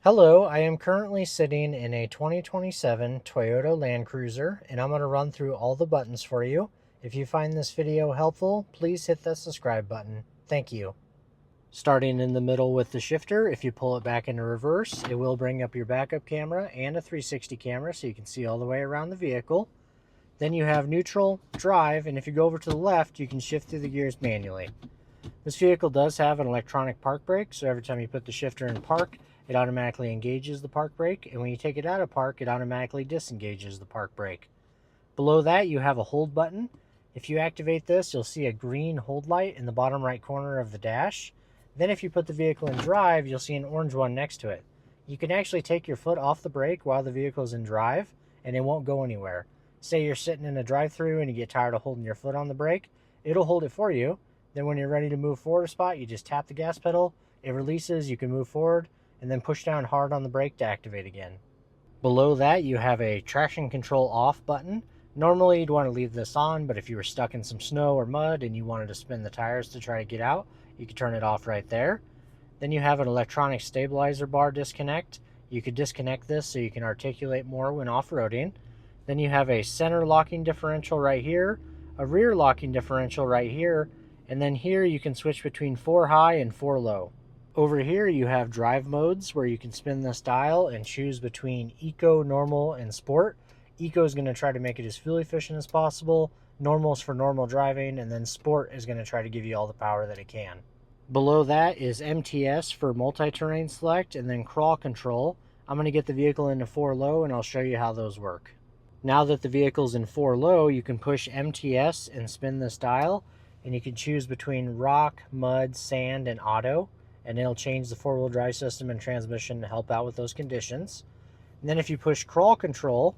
Hello, I am currently sitting in a 2027 Toyota Land Cruiser, and I'm going to run through all the buttons for you. If you find this video helpful, please hit the subscribe button. Thank you. Starting in the middle with the shifter, if you pull it back into reverse, it will bring up your backup camera and a 360 camera so you can see all the way around the vehicle. Then you have neutral, drive, and if you go over to the left, you can shift through the gears manually. This vehicle does have an electronic park brake, so every time you put the shifter in park, it automatically engages the park brake, and when you take it out of park, it automatically disengages the park brake. Below that, you have a hold button. If you activate this, you'll see a green hold light in the bottom right corner of the dash. Then if you put the vehicle in drive, you'll see an orange one next to it. You can actually take your foot off the brake while the vehicle is in drive, and it won't go anywhere. Say you're sitting in a drive-thru and you get tired of holding your foot on the brake, it'll hold it for you. Then when you're ready to move forward a spot, you just tap the gas pedal, it releases, you can move forward, and then push down hard on the brake to activate again. Below that, you have a traction control off button. Normally you'd want to leave this on, but if you were stuck in some snow or mud and you wanted to spin the tires to try to get out, you could turn it off right there. Then you have an electronic stabilizer bar disconnect. You could disconnect this so you can articulate more when off-roading. Then you have a center locking differential right here, a rear locking differential right here, and then here you can switch between 4 high and 4 low. Over here you have drive modes where you can spin this dial and choose between Eco, Normal, and Sport. Eco is going to try to make it as fuel efficient as possible, Normal is for normal driving, and then Sport is going to try to give you all the power that it can. Below that is MTS for multi-terrain select, and then crawl control. I'm going to get the vehicle into 4 low and I'll show you how those work. Now that the vehicle's in 4 low, you can push MTS and spin this dial, and you can choose between rock, mud, sand, and auto, and it'll change the 4-wheel drive system and transmission to help out with those conditions. And then if you push crawl control,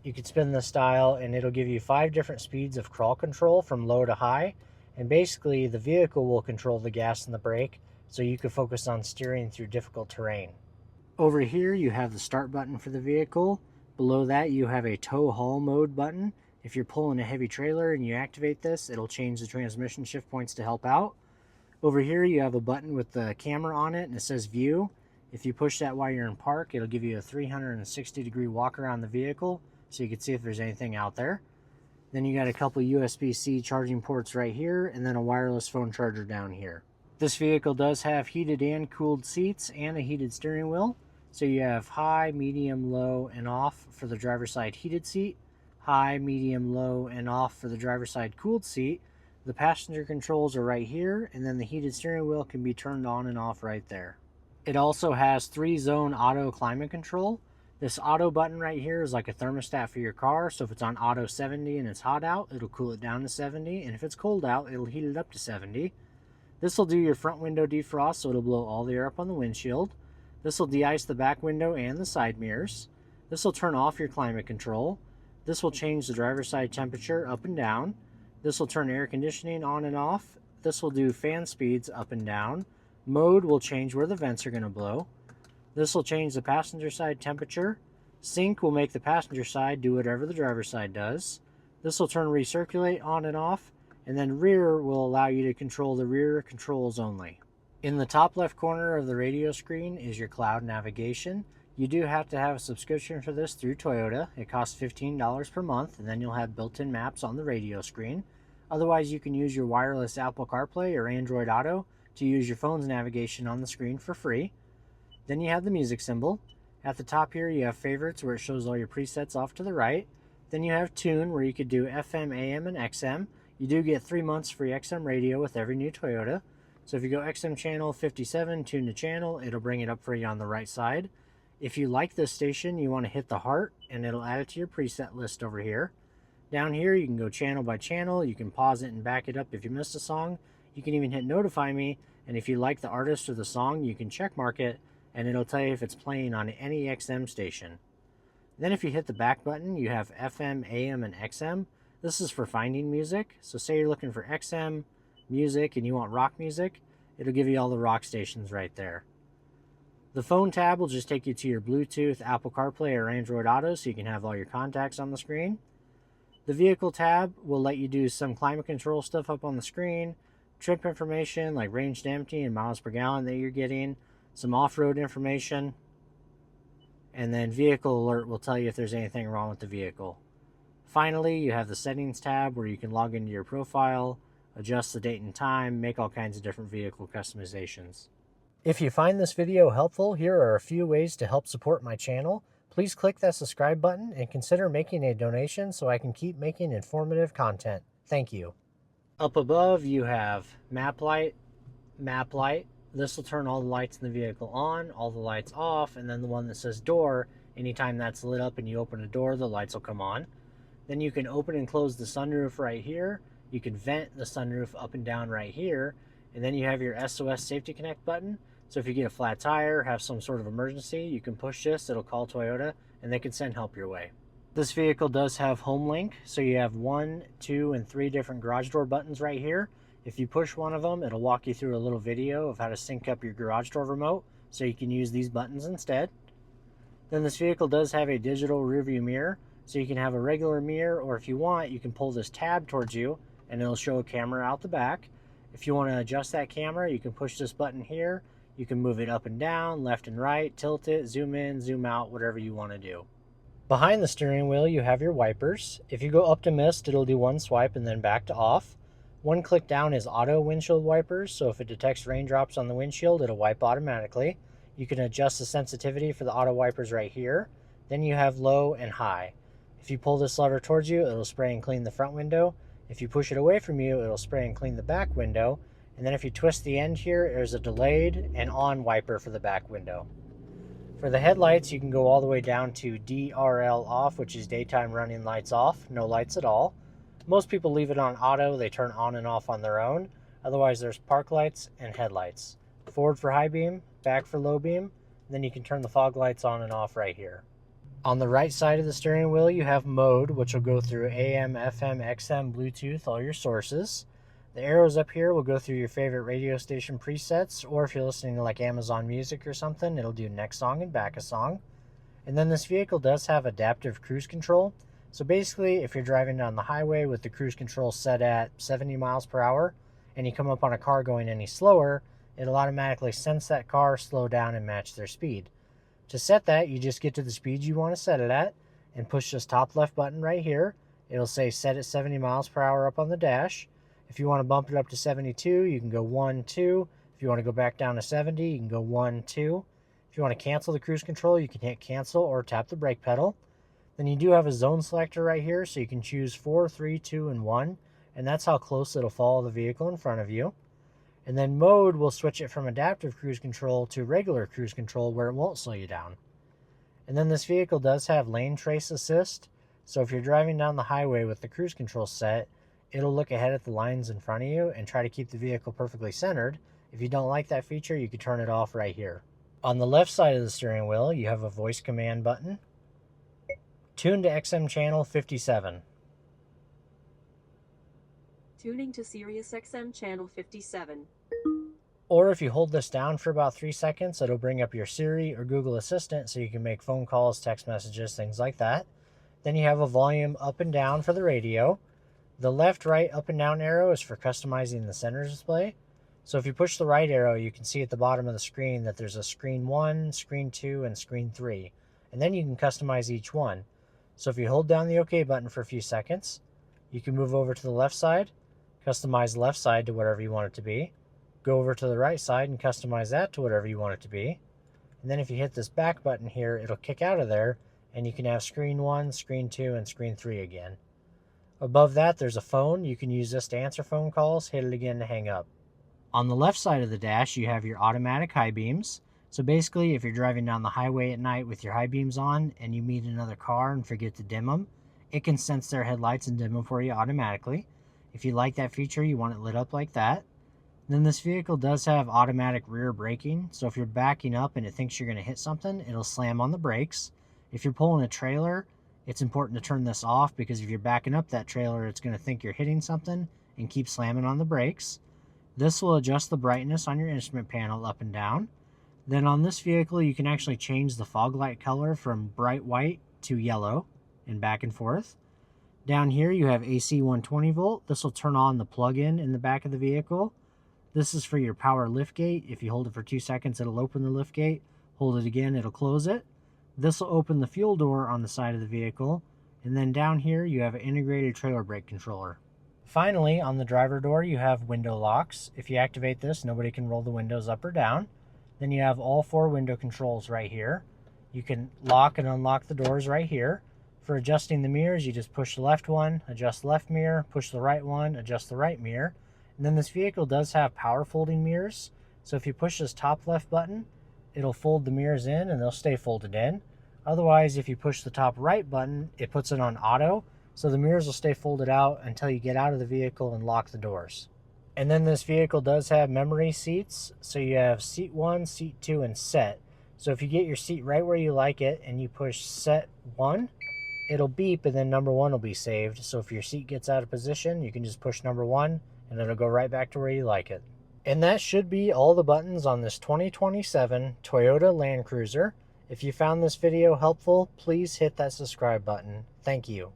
you can spin this dial and it'll give you 5 different speeds of crawl control from low to high, and basically the vehicle will control the gas and the brake so you can focus on steering through difficult terrain. Over here you have the start button for the vehicle. Below that you have a tow haul mode button. If you're pulling a heavy trailer and you activate this, it'll change the transmission shift points to help out. Over here you have a button with the camera on it and it says view. If you push that while you're in park, it'll give you a 360-degree walk around the vehicle so you can see if there's anything out there. Then you got a couple USB-C charging ports right here and then a wireless phone charger down here. This vehicle does have heated and cooled seats and a heated steering wheel. So you have high, medium, low, and off for the driver's side heated seat, high, medium, low, and off for the driver's side cooled seat. The passenger controls are right here, and then the heated steering wheel can be turned on and off right there. It also has 3-zone auto climate control. This auto button right here is like a thermostat for your car, so if it's on auto 70 and it's hot out, it'll cool it down to 70, and if it's cold out, it'll heat it up to 70. This will do your front window defrost, so it'll blow all the air up on the windshield. This will de-ice the back window and the side mirrors. This will turn off your climate control. This will change the driver's side temperature up and down. This will turn air conditioning on and off. This will do fan speeds up and down. Mode will change where the vents are going to blow. This will change the passenger side temperature. Sync will make the passenger side do whatever the driver's side does. This will turn recirculate on and off. And then rear will allow you to control the rear controls only. In the top left corner of the radio screen is your cloud navigation. You do have to have a subscription for this through Toyota. It costs $15 per month, and then you'll have built-in maps on the radio screen. Otherwise, you can use your wireless Apple CarPlay or Android Auto to use your phone's navigation on the screen for free. Then you have the music symbol. At the top here, you have favorites where it shows all your presets off to the right. Then you have tune where you could do FM, AM, and XM. You do get 3 months free XM radio with every new Toyota. So if you go XM channel 57, tune to channel, it'll bring it up for you on the right side. If you like this station, you want to hit the heart and it'll add it to your preset list over here. Down here, you can go channel by channel. You can pause it and back it up if you missed a song. You can even hit notify me. And if you like the artist or the song, you can check mark it and it'll tell you if it's playing on any XM station. Then if you hit the back button, you have FM, AM, and XM. This is for finding music. So say you're looking for XM music and you want rock music, it'll give you all the rock stations right there. The phone tab will just take you to your Bluetooth, Apple CarPlay, or Android Auto so you can have all your contacts on the screen. The vehicle tab will let you do some climate control stuff up on the screen, trip information like range to empty and miles per gallon that you're getting, some off-road information. and then vehicle alert will tell you if there's anything wrong with the vehicle. Finally, you have the settings tab where you can log into your profile, adjust the date and time, make all kinds of different vehicle customizations. If you find this video helpful, here are a few ways to help support my channel. Please click that subscribe button and consider making a donation so I can keep making informative content. Thank you. Up above, you have map light. This will turn all the lights in the vehicle on, all the lights off, and then the one that says door, anytime that's lit up and you open a door, the lights will come on. Then you can open and close the sunroof right here. You can vent the sunroof up and down right here. And then you have your SOS Safety Connect button. So if you get a flat tire, have some sort of emergency, you can push this, it'll call Toyota, and they can send help your way. This vehicle does have home link, so you have 1, 2, and 3 different garage door buttons right here. If you push one of them, it'll walk you through a little video of how to sync up your garage door remote, so you can use these buttons instead. Then this vehicle does have a digital rearview mirror, so you can have a regular mirror, or if you want, you can pull this tab towards you, and it'll show a camera out the back. If you want to adjust that camera, you can push this button here. You can move it up and down, left and right, tilt it, zoom in, zoom out, whatever you want to do. Behind the steering wheel, you have your wipers. If you go up to mist, it'll do one swipe and then back to off. One click down is auto windshield wipers, so if it detects raindrops on the windshield, it'll wipe automatically. You can adjust the sensitivity for the auto wipers right here. Then you have low and high. If you pull this lever towards you, it'll spray and clean the front window. If you push it away from you, it'll spray and clean the back window. And then if you twist the end here, there's a delayed and on wiper for the back window. For the headlights, you can go all the way down to DRL off, which is daytime running lights off, no lights at all. Most people leave it on auto, they turn on and off on their own. Otherwise, there's park lights and headlights. Forward for high beam, back for low beam, and then you can turn the fog lights on and off right here. On the right side of the steering wheel, you have mode, which will go through AM, FM, XM, Bluetooth, all your sources. The arrows up here will go through your favorite radio station presets, or if you're listening to like Amazon Music or something, it'll do next song and back a song. And then this vehicle does have adaptive cruise control. So basically, if you're driving down the highway with the cruise control set at 70 miles per hour, and you come up on a car going any slower, it'll automatically sense that car, slow down, and match their speed. To set that, you just get to the speed you want to set it at and push this top left button right here. It'll say set at 70 miles per hour up on the dash. If you want to bump it up to 72, you can go 1, 2. If you want to go back down to 70, you can go 1, 2. If you want to cancel the cruise control, you can hit cancel or tap the brake pedal. Then you do have a zone selector right here, so you can choose 4, 3, 2, and 1. And that's how close it'll follow the vehicle in front of you. And then mode will switch it from adaptive cruise control to regular cruise control where it won't slow you down. And then this vehicle does have lane trace assist. So if you're driving down the highway with the cruise control set, it'll look ahead at the lines in front of you and try to keep the vehicle perfectly centered. If you don't like that feature, you can turn it off right here. On the left side of the steering wheel, you have a voice command button. Tune to XM channel 57. Tuning to Sirius XM channel 57. Or if you hold this down for about 3 seconds, it'll bring up your Siri or Google Assistant so you can make phone calls, text messages, things like that. Then you have a volume up and down for the radio. The left, right, up and down arrow is for customizing the center display. So if you push the right arrow, you can see at the bottom of the screen that there's a screen 1, screen 2, and screen 3. And then you can customize each one. So if you hold down the OK button for a few seconds, you can move over to the left side, customize the left side to whatever you want it to be. Go over to the right side and customize that to whatever you want it to be. And then if you hit this back button here, it'll kick out of there, and you can have screen 1, screen 2, and screen 3 again. Above that, there's a phone. You can use this to answer phone calls, hit it again to hang up. On the left side of the dash, you have your automatic high beams. So basically, if you're driving down the highway at night with your high beams on and you meet another car and forget to dim them, it can sense their headlights and dim them for you automatically. If you like that feature, you want it lit up like that. Then this vehicle does have automatic rear braking. So if you're backing up and it thinks you're going to hit something, it'll slam on the brakes. If you're pulling a trailer, it's important to turn this off because if you're backing up that trailer, it's going to think you're hitting something and keep slamming on the brakes. This will adjust the brightness on your instrument panel up and down. Then on this vehicle, you can actually change the fog light color from bright white to yellow and back and forth. Down here, you have AC 120 volt. This will turn on the plug-in in the back of the vehicle. This is for your power lift gate. If you hold it for 2 seconds, it'll open the lift gate. Hold it again, it'll close it. This will open the fuel door on the side of the vehicle, and then down here you have an integrated trailer brake controller. Finally, on the driver door you have window locks. If you activate this, nobody can roll the windows up or down. Then you have all 4 window controls right here. You can lock and unlock the doors right here. For adjusting the mirrors, you just push the left one, adjust the left mirror, push the right one, adjust the right mirror. And then this vehicle does have power folding mirrors. So if you push this top left button, it'll fold the mirrors in and they'll stay folded in. Otherwise, if you push the top right button, it puts it on auto. So the mirrors will stay folded out until you get out of the vehicle and lock the doors. And then this vehicle does have memory seats. So you have seat 1, seat 2, and set. So if you get your seat right where you like it and you push set 1, it'll beep and then number 1 will be saved. So if your seat gets out of position, you can just push number 1 and it'll go right back to where you like it. And that should be all the buttons on this 2027 Toyota Land Cruiser. If you found this video helpful, please hit that subscribe button. Thank you.